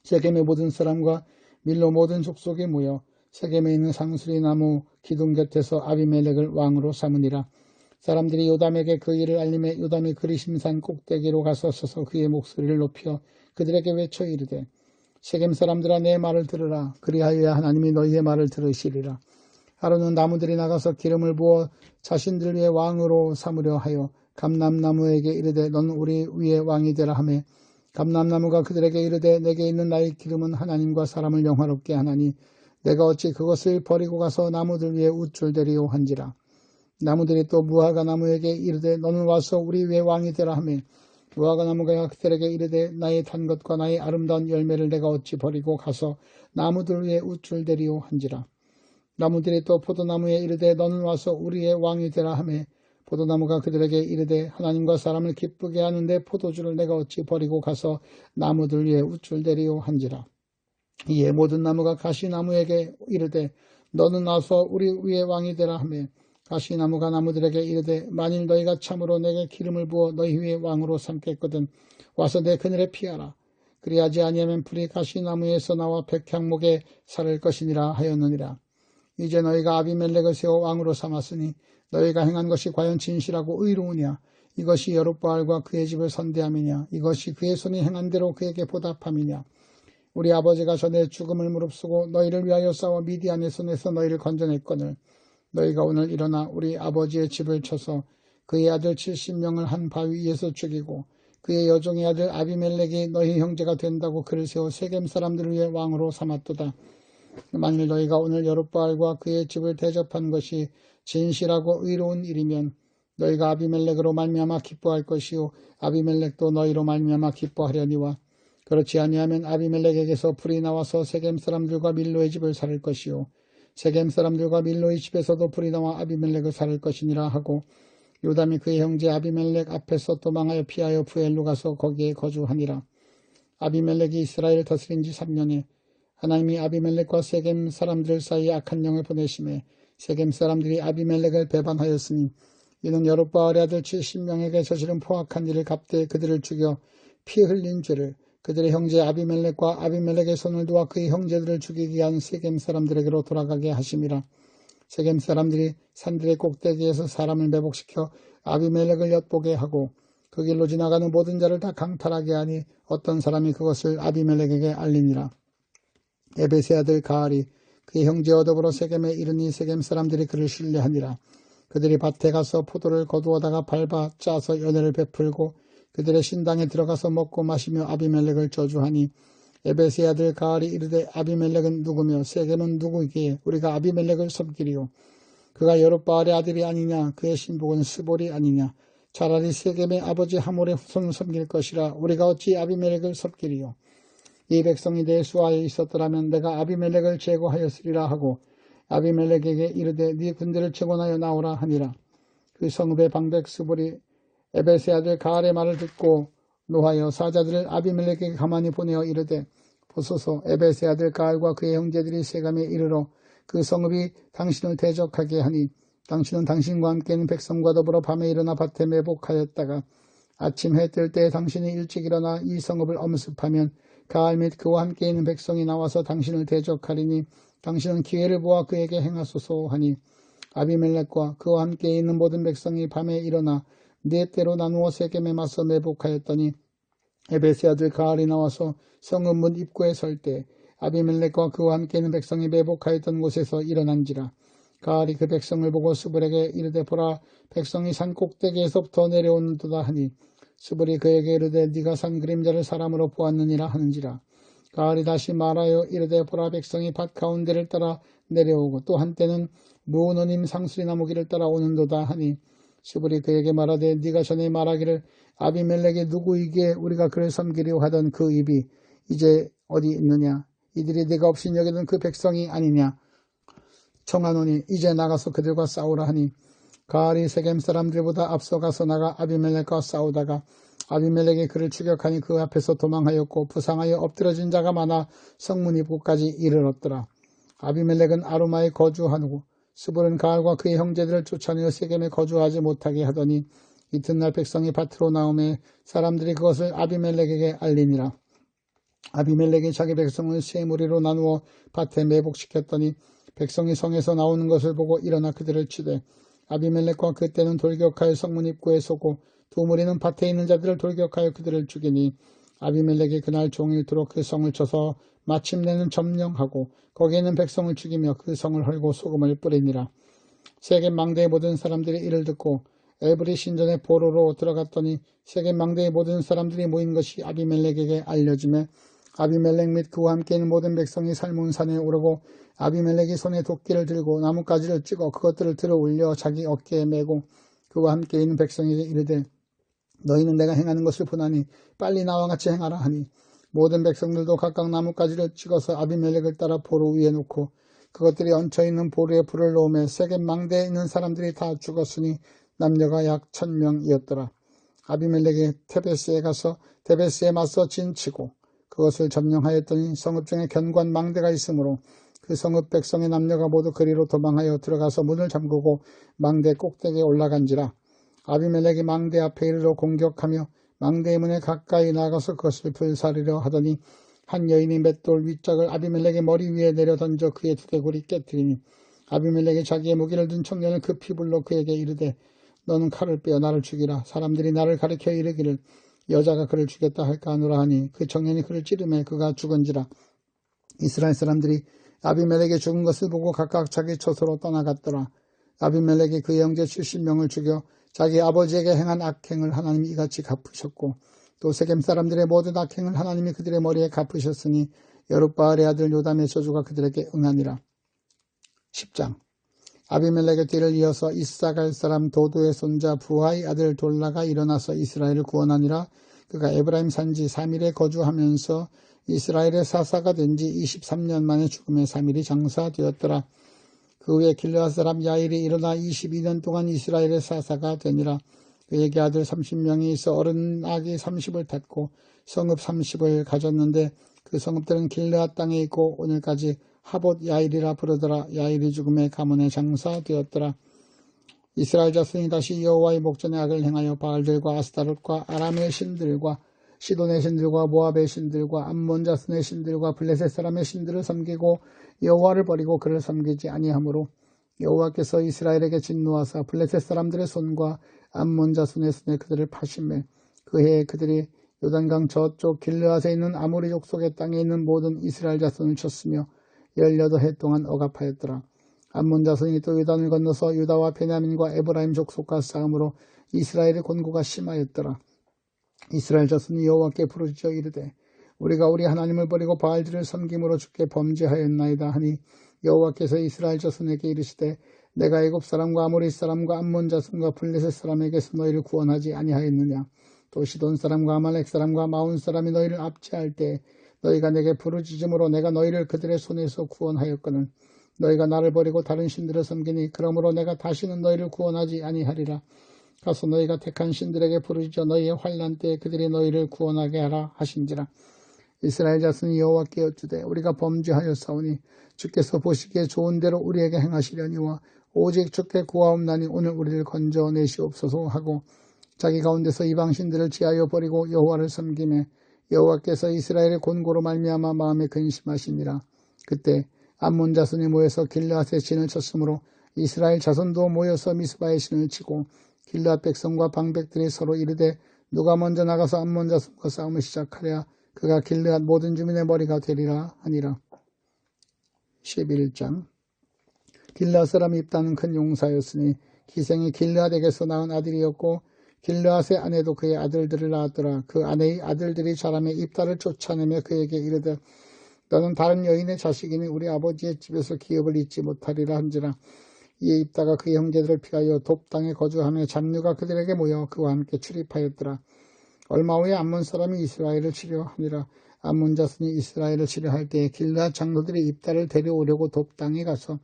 세겜의 모든 사람과 밀로 모든 족속이 모여 세겜에 있는 상수리 나무 기둥 곁에서 아비멜렉을 왕으로 삼으니라. 사람들이 요담에게 그 일을 알림해 요담이 그리심산 꼭대기로 가서 서서 그의 목소리를 높여 그들에게 외쳐 이르되 세겜 사람들아 내 말을 들으라. 그리하여야 하나님이 너희의 말을 들으시리라. 하루는 나무들이 나가서 기름을 부어 자신들 위에 왕으로 삼으려 하여 감람나무에게 이르되 넌 우리 위에 왕이 되라 하매 감람나무가 그들에게 이르되 내게 있는 나의 기름은 하나님과 사람을 영화롭게 하나니 내가 어찌 그것을 버리고 가서 나무들 위에 우쭐대리오 한지라. 나무들이 또 무화과 나무에게 이르되 너는 와서 우리 위에 왕이 되라 하매 무화과 나무가 그들에게 이르되 나의 단 것과 나의 아름다운 열매를 내가 어찌 버리고 가서 나무들 위에 우쭐대리오 한지라. 나무들이 또 포도나무에 이르되 너는 와서 우리의 왕이 되라 하매 포도나무가 그들에게 이르되 하나님과 사람을 기쁘게 하는데 포도주를 내가 어찌 버리고 가서 나무들 위에 우쭐대리오 한지라. 이에 모든 나무가 가시나무에게 이르되 너는 와서 우리 위에 왕이 되라 하매 가시나무가 나무들에게 이르되 만일 너희가 참으로 내게 기름을 부어 너희 위에 왕으로 삼겠거든 와서 내 그늘에 피하라. 그리하지 아니하면 불이 가시나무에서 나와 백향목에 사를 것이니라 하였느니라. 이제 너희가 아비멜렉을 세워 왕으로 삼았으니 너희가 행한 것이 과연 진실하고 의로우냐. 이것이 여룻바알과 그의 집을 선대함이냐. 이것이 그의 손이 행한 대로 그에게 보답함이냐. 우리 아버지가 전에 죽음을 무릅쓰고 너희를 위하여 싸워 미디안의 손에서 너희를 건져냈거늘 너희가 오늘 일어나 우리 아버지의 집을 쳐서 그의 아들 70명을 한 바위 위에서 죽이고 그의 여종의 아들 아비멜렉이 너희 형제가 된다고 그를 세워 세겜 사람들을 위해 왕으로 삼았도다. 만일 너희가 오늘 여룻바알과 그의 집을 대접한 것이 진실하고 의로운 일이면 너희가 아비멜렉으로 말미암아 기뻐할 것이요 아비멜렉도 너희로 말미암아 기뻐하려니와 그렇지 아니하면 아비멜렉에게서 불이 나와서 세겜 사람들과 밀로의 집을 살을 것이요 세겜 사람들과 밀로의 집에서도 불이 나와 아비멜렉을 살을 것이니라 하고 요담이 그의 형제 아비멜렉 앞에서 도망하여 피하여 부엘로 가서 거기에 거주하니라. 아비멜렉이 이스라엘을 다스린 지 3년에 하나님이 아비멜렉과 세겜 사람들 사이에 악한 영을 보내심에 세겜 사람들이 아비멜렉을 배반하였으니 이는 여룻바알의 아들 70명에게 저지른 포악한 일을 갚되 그들을 죽여 피 흘린 죄를 그들의 형제 아비멜렉과 아비멜렉의 손을 도와 그의 형제들을 죽이게 한 세겜 사람들에게로 돌아가게 하심이라. 세겜 사람들이 산들의 꼭대기에서 사람을 매복시켜 아비멜렉을 엿보게 하고 그 길로 지나가는 모든 자를 다 강탈하게 하니 어떤 사람이 그것을 아비멜렉에게 알리니라. 에벳의 아들 가알이 그의 형제와 더불어 세겜에 이르니 세겜 사람들이 그를 신뢰하니라. 그들이 밭에 가서 포도를 거두어다가 밟아 짜서 연회를 베풀고 그들의 신당에 들어가서 먹고 마시며 아비멜렉을 저주하니 에벳의 아들 가알이 이르되 아비멜렉은 누구며 세겜은 누구기에 우리가 아비멜렉을 섬기리요. 그가 여룻바알의 아들이 아니냐. 그의 신복은 스볼이 아니냐. 차라리 세겜의 아버지 하몰의 후손을 섬길 것이라 우리가 어찌 아비멜렉을 섬기리요. 이 백성이 내 수하에 있었더라면 내가 아비멜렉을 제거하였으리라 하고 아비멜렉에게 이르되 네 군대를 채권하여 나오라 하니라. 그 성읍의 방백 스볼이 에벳의 아들 가알의 말을 듣고 노하여 사자들을 아비멜렉에게 가만히 보내어 이르되 보소서 에벳의 아들 가알과 그의 형제들이 세겜에 이르러 그 성읍이 당신을 대적하게 하니 당신은 당신과 함께 있는 백성과 더불어 밤에 일어나 밭에 매복하였다가 아침 해 뜰 때 당신이 일찍 일어나 이 성읍을 엄습하면 가알 및 그와 함께 있는 백성이 나와서 당신을 대적하리니 당신은 기회를 보아 그에게 행하소서 하니 아비멜렉과 그와 함께 있는 모든 백성이 밤에 일어나 네 때로 나누어 세겜에 맞서 매복하였더니 에벳의 아들 가알이 나와서 성읍 문 입구에 설 때 아비멜렉과 그와 함께 있는 백성이 매복하였던 곳에서 일어난지라. 가알이 그 백성을 보고 스불에게 이르되 보라 백성이 산 꼭대기에서부터 내려오는도다 하니 스불이 그에게 이르되 네가 산 그림자를 사람으로 보았느니라 하는지라. 가알이 다시 말하여 이르되 보라 백성이 밭 가운데를 따라 내려오고 또 한때는 무노님 상수리나무 길을 따라 오는도다 하니 스불이 그에게 말하되 네가 전에 말하기를 아비멜렉이 누구이기에 우리가 그를 섬기려 하던 그 입이 이제 어디 있느냐. 이들이 네가 없인 여기는 그 백성이 아니냐. 청하노니 이제 나가서 그들과 싸우라 하니 가알이 세겜 사람들보다 앞서가서 나가 아비멜렉과 싸우다가 아비멜렉이 그를 추격하니 그 앞에서 도망하였고 부상하여 엎드러진 자가 많아 성문 입구까지 이르렀더라. 아비멜렉은 아루마에 거주하고 스불은 가알과 그의 형제들을 쫓아내어 세겜에 거주하지 못하게 하더니 이튿날 백성이 밭으로 나오매 사람들이 그것을 아비멜렉에게 알리니라. 아비멜렉이 자기 백성을 세 무리로 나누어 밭에 매복시켰더니 백성이 성에서 나오는 것을 보고 일어나 그들을 치되 아비멜렉과 그때는 돌격하여 성문 입구에 서고 두 무리는 밭에 있는 자들을 돌격하여 그들을 죽이니 아비멜렉이 그날 종일토록 그 성을 쳐서 마침내는 점령하고 거기에 있는 백성을 죽이며 그 성을 헐고 소금을 뿌리니라. 세겜 망대의 모든 사람들이 이를 듣고 에브리 신전의 보로로 들어갔더니 세겜 망대의 모든 사람들이 모인 것이 아비멜렉에게 알려지매 아비멜렉 및 그와 함께 있는 모든 백성이 살몬 산에 오르고 아비멜렉이 손에 도끼를 들고 나뭇가지를 찍어 그것들을 들어 올려 자기 어깨에 메고 그와 함께 있는 백성에게 이르되 너희는 내가 행하는 것을 보나니 빨리 나와 같이 행하라 하니 모든 백성들도 각각 나뭇가지를 찍어서 아비멜렉을 따라 보로 위에 놓고 그것들이 얹혀있는 보로에 불을 놓으며 세겜 망대에 있는 사람들이 다 죽었으니 남녀가 약 1000명이었더라. 아비멜렉이 테베스에 가서 테베스에 맞서 진치고 그것을 점령하였더니 성읍 중에 견고한 망대가 있으므로 그 성읍 백성의 남녀가 모두 그리로 도망하여 들어가서 문을 잠그고 망대 꼭대기에 올라간지라. 아비멜렉이 망대 앞에 이르러 공격하며 망대의 문에 가까이 나가서 그것을 불사르려 하더니 한 여인이 맷돌 윗짝을 아비멜렉의 머리 위에 내려 던져 그의 두개골이 깨뜨리니 아비멜렉이 자기의 무기를 든 청년을 급히 불러 그에게 이르되 너는 칼을 빼어 나를 죽이라. 사람들이 나를 가리켜 이르기를 여자가 그를 죽였다 할까 하노라 하니 그 청년이 그를 찌르매 그가 죽은지라. 이스라엘 사람들이 아비멜렉이 죽은 것을 보고 각각 자기 처소로 떠나갔더라. 아비멜렉이 그의 형제 70명을 죽여 자기 아버지에게 행한 악행을 하나님이 이같이 갚으셨고 또 세겜 사람들의 모든 악행을 하나님이 그들의 머리에 갚으셨으니 여룻바알의 아들 요담의 저주가 그들에게 응하니라. 10장 아비멜렉의 뒤를 이어서 이사갈 사람 도도의 손자 부하의 아들 돌라가 일어나서 이스라엘을 구원하니라. 그가 에브라임 산지 3일에 거주하면서 이스라엘의 사사가 된 지 23년 만에 죽음의 3일이 장사되었더라. 그 후에 길르앗 사람 야일이 일어나 22년 동안 이스라엘의 사사가 되니라. 그에게 아들 30명이 있어 어른 아기 30을 탔고 성읍 30을 가졌는데 그 성읍들은 길르앗 땅에 있고 오늘까지 하봇 야일이라 부르더라. 야일이 죽음의 가문에 장사되었더라. 이스라엘 자손이 다시 여호와의 목전에 악을 행하여 바알들과 아스타롯과 아람의 신들과 시돈의 신들과 모압의 신들과 암몬 자손의 신들과 블레셋 사람의 신들을 섬기고 여호와를 버리고 그를 섬기지 아니하므로 여호와께서 이스라엘에게 진노하사 블레셋 사람들의 손과 암몬 자손의 손에 그들을 파심해 그 해에 그들이 요단강 저쪽 길르앗에 있는 아모리 족속의 땅에 있는 모든 이스라엘 자손을 쳤으며 18해 동안 억압하였더라. 암몬 자손이 또 요단을 건너서 유다와 베냐민과 에브라임 족속과 싸움으로 이스라엘의 곤고가 심하였더라. 이스라엘 자손이 여호와께 부르짖어 이르되 우리가 우리 하나님을 버리고 바알들을 섬김으로 주께 범죄하였나이다 하니 여호와께서 이스라엘 자손에게 이르시되 내가 애굽 사람과 아모리 사람과 암몬 자손과 블레셋 사람에게서 너희를 구원하지 아니하였느냐. 또 시돈 사람과 아말렉 사람과 마온 사람이 너희를 압제할 때 너희가 내게 부르짖음으로 내가 너희를 그들의 손에서 구원하였거늘 너희가 나를 버리고 다른 신들을 섬기니 그러므로 내가 다시는 너희를 구원하지 아니하리라. 가서 너희가 택한 신들에게 부르짖어 너희의 환난 때에 그들이 너희를 구원하게 하라 하신지라. 이스라엘 자손이 여호와께 여쭈되 우리가 범죄하였사오니 주께서 보시기에 좋은 대로 우리에게 행하시려니와 오직 주께 구하옵나니 오늘 우리를 건져내시옵소서 하고 자기 가운데서 이방 신들을 지하여 버리고 여호와를 섬기매 여호와께서 이스라엘의 곤고로 말미암아 마음에 근심하시니라. 그때 암몬 자손이 모여서 길르앗의 신을 쳤으므로 이스라엘 자손도 모여서 미스바의 신을 치고 길르앗 백성과 방백들이 서로 이르되 누가 먼저 나가서 암몬 자손과 싸움을 시작하랴. 그가 길르앗 모든 주민의 머리가 되리라 하니라. 11장 길르앗 사람 입다는 큰 용사였으니 기생이 길르앗에게서 낳은 아들이었고 길르앗의 아내도 그의 아들들을 낳았더라. 그 아내의 아들들이 자라매 입다를 쫓아내며 그에게 이르되 너는 다른 여인의 자식이니 우리 아버지의 집에서 기업을 잊지 못하리라 한지라. 이에 입다가 그의 형제들을 피하여 돕 땅에 거주하며 잡류가 그들에게 모여 그와 함께 출입하였더라. 얼마 후에 암몬 사람이 이스라엘을 치려하니라. 암몬 자손이 이스라엘을 치려할 때에 길르앗 장로들이 입다를 데려오려고 돕 땅에 가서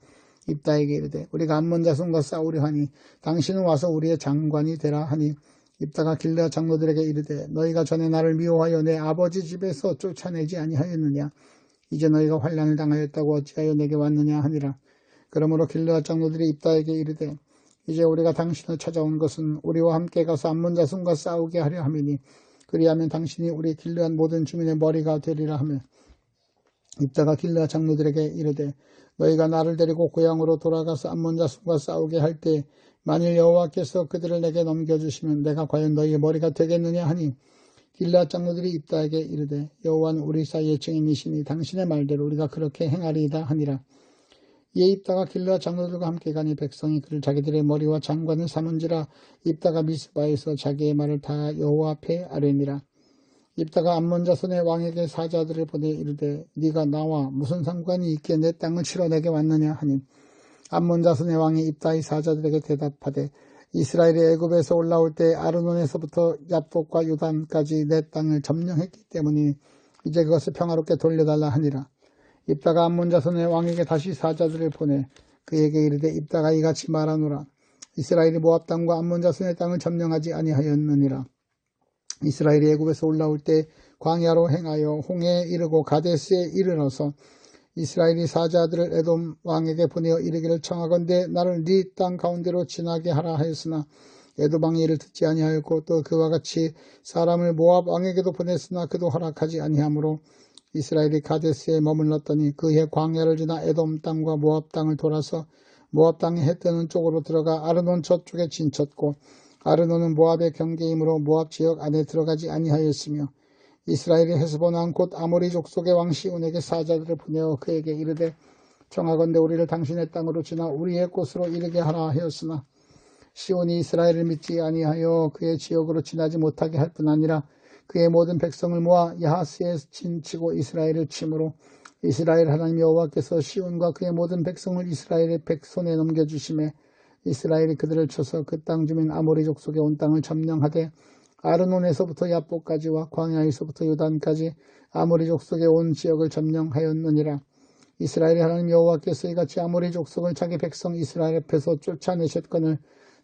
입다에게 이르되 우리가 암몬 자손과 싸우려 하니 당신은 와서 우리의 장관이 되라 하니 입다가 길르앗 장로들에게 이르되 너희가 전에 나를 미워하여 내 아버지 집에서 쫓아내지 아니하였느냐. 이제 너희가 환난을 당하였다고 어찌하여 내게 왔느냐 하니라. 그러므로 길르앗 장로들이 입다에게 이르되 이제 우리가 당신을 찾아온 것은 우리와 함께 가서 암몬 자손과 싸우게 하려 함이니 그리하면 당신이 우리 길르앗 모든 주민의 머리가 되리라 하며 입다가 길르앗 장로들에게 이르되 너희가 나를 데리고 고향으로 돌아가서 암몬 자손과 싸우게 할 때 만일 여호와께서 그들을 내게 넘겨주시면 내가 과연 너희의 머리가 되겠느냐 하니 길르앗 장로들이 입다에게 이르되 여호와는 우리 사이의 증인이시니 당신의 말대로 우리가 그렇게 행하리이다 하니라. 이에 입다가 길르앗 장로들과 함께 가니 백성이 그를 자기들의 머리와 장관을 삼은지라. 입다가 미스바에서 자기의 말을 다 여호와 앞에 아뢰니라. 입다가 암몬 자손의 왕에게 사자들을 보내 이르되 네가 나와 무슨 상관이 있기에 내 땅을 치러 내게 왔느냐 하니 암몬 자손의 왕이 입다의 사자들에게 대답하되 이스라엘이 애굽에서 올라올 때 아르논에서부터 얍복과 요단까지 내 땅을 점령했기 때문이니 이제 그것을 평화롭게 돌려달라 하니라. 입다가 암몬 자손의 왕에게 다시 사자들을 보내 그에게 이르되 입다가 이같이 말하노라. 이스라엘이 모압 땅과 암몬 자손의 땅을 점령하지 아니하였느니라. 이스라엘이 애굽에서 올라올 때 광야로 행하여 홍해에 이르고 가데스에 이르러서 이스라엘이 사자들을 에돔 왕에게 보내어 이르기를 청하건대 나를 네 땅 가운데로 지나게 하라 하였으나 에돔 왕이 이를 듣지 아니하였고 또 그와 같이 사람을 모압 왕에게도 보냈으나 그도 허락하지 아니하므로 이스라엘이 가데스에 머물렀더니 그해 광야를 지나 에돔 땅과 모압 땅을 돌아서 모압 땅의 해 뜨는 쪽으로 들어가 아르논 저쪽에 진쳤고 아르논은 모압의 경계이므로 모압 지역 안에 들어가지 아니하였으며 이스라엘이 헤스본 왕 곧 아모리 족속의 왕 시온에게 사자들을 보내어 그에게 이르되 청하건대 우리를 당신의 땅으로 지나 우리의 곳으로 이르게 하라 하였으나 시온이 이스라엘을 믿지 아니하여 그의 지역으로 지나지 못하게 할 뿐 아니라 그의 모든 백성을 모아 야하스에 진치고 이스라엘을 치므로 이스라엘 하나님 여호와께서 시온과 그의 모든 백성을 이스라엘의 백손에 넘겨주심에 이스라엘이 그들을 쳐서 그 땅 주민 아모리 족속의 온 땅을 점령하되 아르논에서부터 얍복까지와 광야에서부터 요단까지 아모리 족속의 온 지역을 점령하였느니라. 이스라엘의 하나님 여호와께서 이같이 아모리 족속을 자기 백성 이스라엘 앞에서 쫓아내셨거늘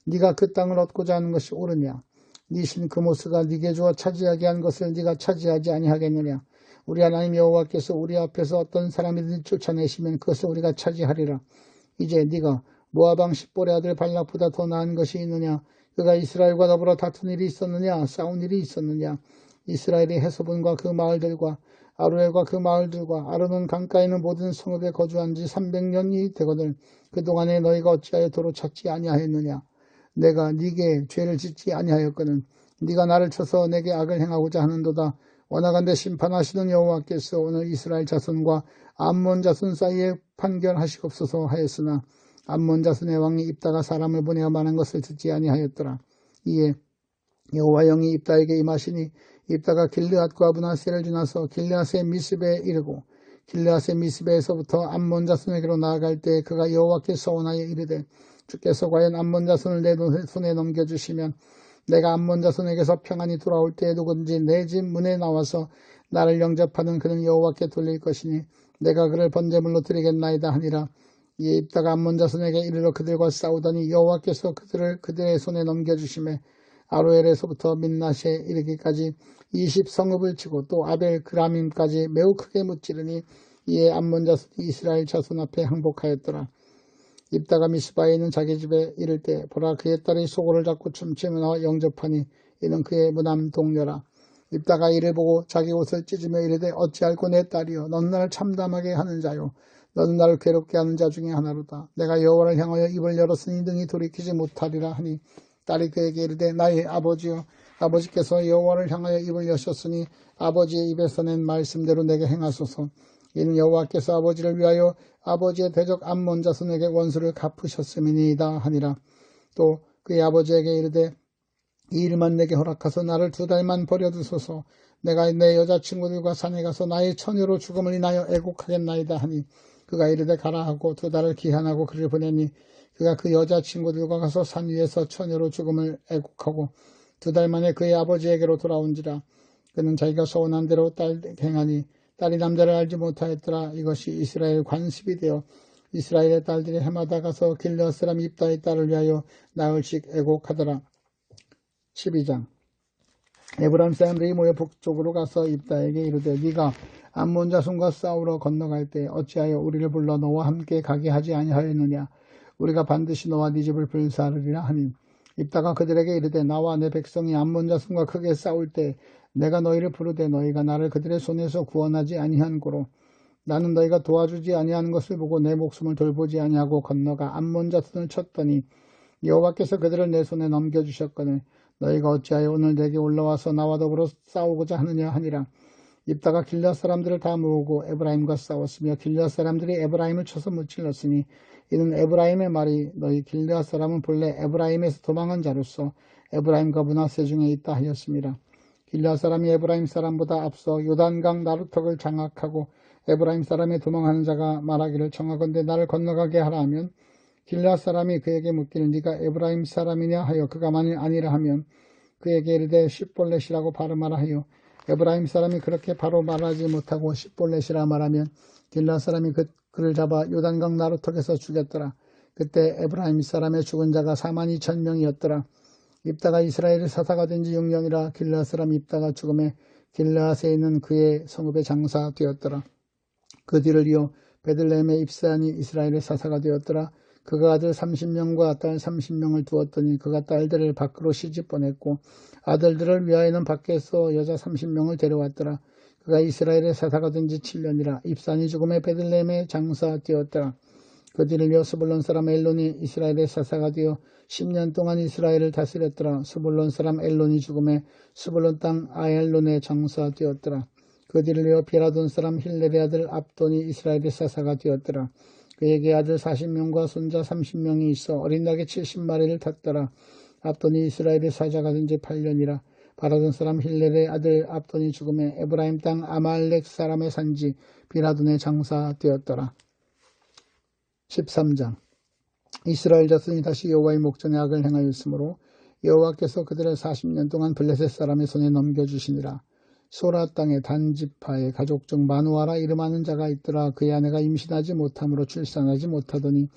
네가 그 땅을 얻고자 하는 것이 옳으냐. 네 신 그모스가 네게 주어 차지하게 한 것을 네가 차지하지 아니하겠느냐. 우리 하나님 여호와께서 우리 앞에서 어떤 사람이든지 쫓아내시면 그것을 우리가 차지하리라. 이제 네가 모압 왕 십볼의 아들 발락보다 더 나은 것이 있느냐. 그가 이스라엘과 더불어 다툰 일이 있었느냐. 싸운 일이 있었느냐. 이스라엘이 헤스본과 그 마을들과 아루엘과 그 마을들과 아르논 강가에 있는 모든 성읍에 거주한 지 300년이 되거늘 그동안에 너희가 어찌하여 도로 찾지 아니하였느냐. 내가 네게 죄를 짓지 아니하였거늘 네가 나를 쳐서 내게 악을 행하고자 하는도다. 원하건대 심판하시는 여호와께서 오늘 이스라엘 자손과 암몬 자손 사이에 판결하시옵소서 하였으나 암몬 자손의 왕이 입다가 사람을 보내어 말한 것을 듣지 아니하였더라. 이에 여호와 영이 입다에게 임하시니 입다가 길르앗과 므낫세를 지나서 길르앗의 미스베에 이르고 길르앗의 미스베에서부터 암몬 자손에게로 나아갈 때 그가 여호와께 서원하여 이르되 주께서 과연 암몬 자손을 내 손에 넘겨주시면 내가 암몬 자손에게서 평안히 돌아올 때에 누구든지 내 집 문에 나와서 나를 영접하는 그는 여호와께 돌릴 것이니 내가 그를 번제물로 드리겠나이다 하니라. 이에 입다가 암몬 자손에게 이르러 그들과 싸우더니 여호와께서 그들을 그들의 손에 넘겨주심에 아로엘에서부터 민낫에 이르기까지 20성읍을 치고 또 아벨 그라밈까지 매우 크게 무찌르니 이에 암몬 자손이 이스라엘 자손 앞에 항복하였더라. 입다가 미스바에 있는 자기 집에 이를 때 보라 그의 딸이 소고를 잡고 춤추며 나와 영접하니 이는 그의 무남 동료라. 입다가 이를 보고 자기 옷을 찢으며 이르되 어찌할꼬 내 딸이여 너는 나를 참담하게 하는 자요 너는 나를 괴롭게 하는 자 중에 하나로다. 내가 여호와를 향하여 입을 열었으니 능히 돌이키지 못하리라 하니 딸이 그에게 이르되 나의 아버지여 아버지께서 여호와를 향하여 입을 여셨으니 아버지의 입에서 낸 말씀대로 내게 행하소서. 이는 여호와께서 아버지를 위하여 아버지의 대적 암몬 자손에게 원수를 갚으셨음이니이다 하니라. 또 그의 아버지에게 이르되 이 일만 내게 허락하소 나를 2달만 버려두소서. 내가 내 여자친구들과 산에 가서 나의 처녀로 죽음을 인하여 애곡하겠나이다 하니 그가 이르되 가라 하고 2달을 기한하고 그를 보내니 그가 그 여자친구들과 가서 산 위에서 처녀로 죽음을 애곡하고 2달 만에 그의 아버지에게로 돌아온지라. 그는 자기가 소원한 대로 딸 행하니 딸이 남자를 알지 못하였더라. 이것이 이스라엘 관습이 되어 이스라엘의 딸들이 해마다 가서 길르앗 사람 입다의 딸을 위하여 나흘씩 애곡하더라. 12장. 에브라임 사람들이 모여 북쪽으로 가서 입다에게 이르되 네가 암몬 자손과 싸우러 건너갈 때 어찌하여 우리를 불러 너와 함께 가게 하지 아니하였느냐. 우리가 반드시 너와 네 집을 불사르리라 하니 입다가 그들에게 이르되 나와 내 백성이 암몬 자손과 크게 싸울 때 내가 너희를 부르되 너희가 나를 그들의 손에서 구원하지 아니한 고로 나는 너희가 도와주지 아니하는 것을 보고 내 목숨을 돌보지 아니하고 건너가 암몬 자손을 쳤더니 여호와께서 그들을 내 손에 넘겨주셨거늘 너희가 어찌하여 오늘 내게 올라와서 나와 더불어 싸우고자 하느냐 하니라. 입다가 길르앗 사람들을 다 모으고 에브라임과 싸웠으며 길르앗 사람들이 에브라임을 쳐서 무찔렀으니 이는 에브라임의 말이 너희 길르앗 사람은 본래 에브라임에서 도망한 자로서 에브라임과 므낫세 중에 있다 하였습니다. 길르앗 사람이 에브라임 사람보다 앞서 요단강 나루턱을 장악하고 에브라임 사람의 도망하는 자가 말하기를 청하건대 나를 건너가게 하라 하면 길르앗 사람이 그에게 묻기를 네가 에브라임 사람이냐 하여 그가 만일 아니라 하면 그에게 이르되 십볼렛이라고 발음하라 하여 에브라임 사람이 그렇게 바로 말하지 못하고 십볼렛이라 말하면 길르앗 사람이 그를 잡아 요단강 나루턱에서 죽였더라. 그때 에브라임 사람의 죽은 자가 42,000명이었더라. 입다가 이스라엘의 사사가 된 지 6년이라 길르앗 사람 입다가 죽음에 길르앗에 있는 그의 성읍의 장사 되었더라. 그 뒤를 이어 베들레헴의 입사한이 이스라엘의 사사가 되었더라. 그가 아들 30명과 딸 30명을 두었더니 그가 딸들을 밖으로 시집 보냈고 아들들을 위하여는 밖에서 여자 30명을 데려왔더라. 그가 이스라엘의 사사가 된 지 7년이라 입산이 죽음에 베들레헴의 장사 되었더라. 그 뒤를 이어 스불론 사람 엘론이 이스라엘의 사사가 되어 10년 동안 이스라엘을 다스렸더라. 스불론 사람 엘론이 죽음에 스불론 땅 아엘론의 장사 되었더라. 그 뒤를 이어 비라돈 사람 힐렐의 아들 압돈이 이스라엘의 사사가 되었더라. 그에게 아들 40명과 손자 30명이 있어 어린 낙에 70마리를 탔더라. 압돈이 이스라엘의 사자가 된 지 8년이라 바라돈 사람 힐렐의 아들 압돈이 죽음에 에브라임 땅 아말렉 사람의 산지 비라돈의 장사 되었더라. 13장. 이스라엘 자손이 다시 여호와의 목전에 악을 행하였으므로 여호와께서 그들을 40년 동안 블레셋 사람의 손에 넘겨주시니라. 소라 땅의 단지파의 가족 중 마누아라 이름하는 자가 있더라. 그의 아내가 임신하지 못함으로 출산하지 못하더니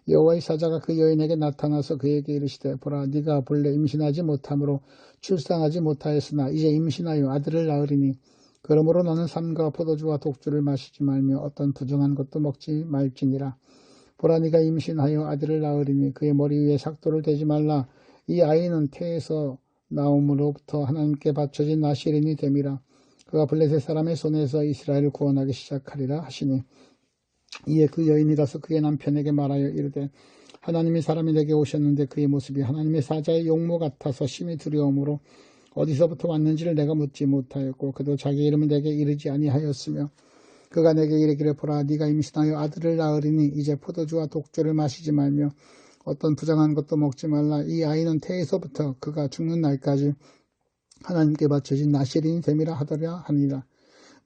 여호와의 사자가 그 여인에게 나타나서 그에게 이르시되 보라 네가 본래 임신하지 못함으로 출산하지 못하였으나 이제 임신하여 아들을 낳으리니 그러므로 너는 삼가 포도주와 독주를 마시지 말며 어떤 부정한 것도 먹지 말지니라. 보라 네가 임신하여 아들을 낳으리니 그의 머리 위에 삭도를 대지 말라. 이 아이는 태에서 나옴으로부터 하나님께 바쳐진 나시린이 됨이라. 그가 블레셋 사람의 손에서 이스라엘을 구원하기 시작하리라 하시니 이에 그 여인이 가서 그의 남편에게 말하여 이르되 하나님이 사람이 내게 오셨는데 그의 모습이 하나님의 사자의 용모 같아서 심히 두려움으로 어디서부터 왔는지를 내가 묻지 못하였고 그도 자기 이름을 내게 이르지 아니하였으며 그가 내게 이르기를 보라 네가 임신하여 아들을 낳으리니 이제 포도주와 독주를 마시지 말며 어떤 부정한 것도 먹지 말라. 이 아이는 태에서부터 그가 죽는 날까지 하나님께 바쳐진 나시린이 됨이라 하더라 하니라.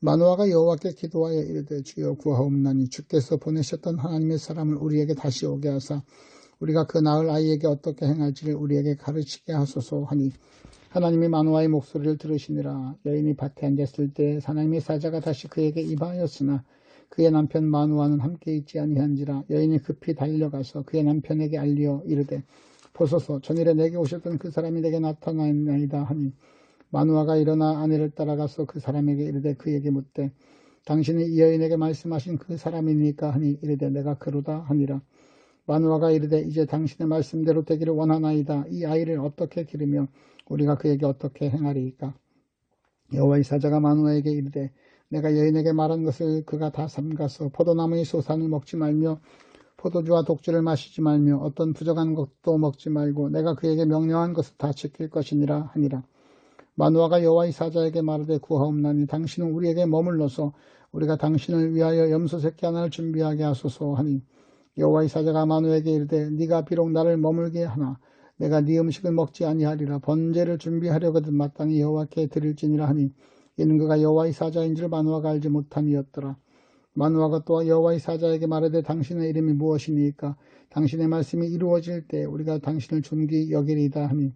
마누아가 여호와께 기도하여 이르되 주여 구하옵나니 주께서 보내셨던 하나님의 사람을 우리에게 다시 오게 하사 우리가 그 낳을 아이에게 어떻게 행할지를 우리에게 가르치게 하소서 하니 하나님이 마누아의 목소리를 들으시니라. 여인이 밭에 앉았을 때 하나님의 사자가 다시 그에게 임하였으나 그의 남편 마누아는 함께 있지 아니한지라. 여인이 급히 달려가서 그의 남편에게 알리어 이르되 보소서 전일에 내게 오셨던 그 사람이 내게 나타나나이다 하니 마누아가 일어나 아내를 따라가서 그 사람에게 이르되 그에게 묻되 당신이 이 여인에게 말씀하신 그 사람이니까 하니 이르되 내가 그로다 하니라. 마누아가 이르되 이제 당신의 말씀대로 되기를 원하나이다. 이 아이를 어떻게 기르며 우리가 그에게 어떻게 행하리이까. 여호와의 사자가 마누아에게 이르되 내가 여인에게 말한 것을 그가 다 삼가서 포도나무의 소산을 먹지 말며 포도주와 독주를 마시지 말며 어떤 부정한 것도 먹지 말고 내가 그에게 명령한 것을 다 지킬 것이니라 하니라. 마누아가 여호와의 사자에게 말하되 구하옵나니 당신은 우리에게 머물러서 우리가 당신을 위하여 염소 새끼 하나를 준비하게 하소서 하니 여호와의 사자가 마누아에게 이르되 네가 비록 나를 머물게 하나 내가 네 음식을 먹지 아니하리라. 번제를 준비하려거든 마땅히 여호와께 드릴지니라 하니 이는 그가 여호와의 사자인 줄 마누아가 알지 못함이었더라. 마누아가 또 여호와의 사자에게 말하되 당신의 이름이 무엇이니까 당신의 말씀이 이루어질 때 우리가 당신을 존귀 여기리이다 하니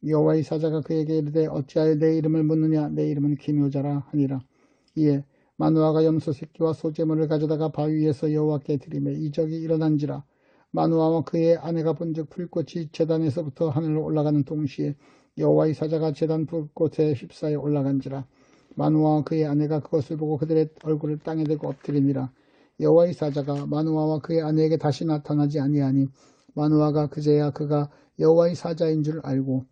여호와의 사자가 그에게 이르되 어찌하여 내 이름을 묻느냐 내 이름은 기묘자라 하니라. 이에 마누아가 염소 새끼와 소제물을 가져다가 바위 위에서 여호와께 드리매 이적이 일어난지라. 마누아와 그의 아내가 본즉 불꽃이 제단에서부터 하늘로 올라가는 동시에 여호와의 사자가 제단 불꽃에 휩싸여 올라간지라. 마누아와 그의 아내가 그것을 보고 그들의 얼굴을 땅에 대고 엎드리니라. 여호와의 사자가 마누아와 그의 아내에게 다시 나타나지 아니하니 마누아가 그제야 그가 여호와의 사자인 줄 알고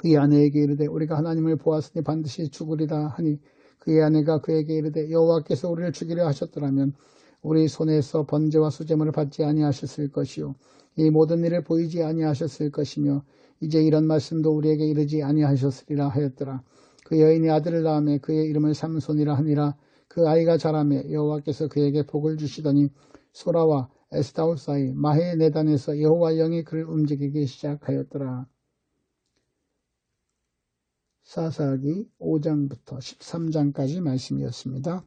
그의 아내에게 이르되 우리가 하나님을 보았으니 반드시 죽으리라 하니 그의 아내가 그에게 이르되 여호와께서 우리를 죽이려 하셨더라면 우리 손에서 번제와 수제물을 받지 아니하셨을 것이요 이 모든 일을 보이지 아니하셨을 것이며 이제 이런 말씀도 우리에게 이르지 아니하셨으리라 하였더라. 그 여인이 아들을 낳으매 그의 이름을 삼손이라 하니라. 그 아이가 자라매 여호와께서 그에게 복을 주시더니 소라와 에스타올 사이 마해 내단에서 여호와 영이 그를 움직이기 시작하였더라. 사사기 5장부터 13장까지 말씀이었습니다.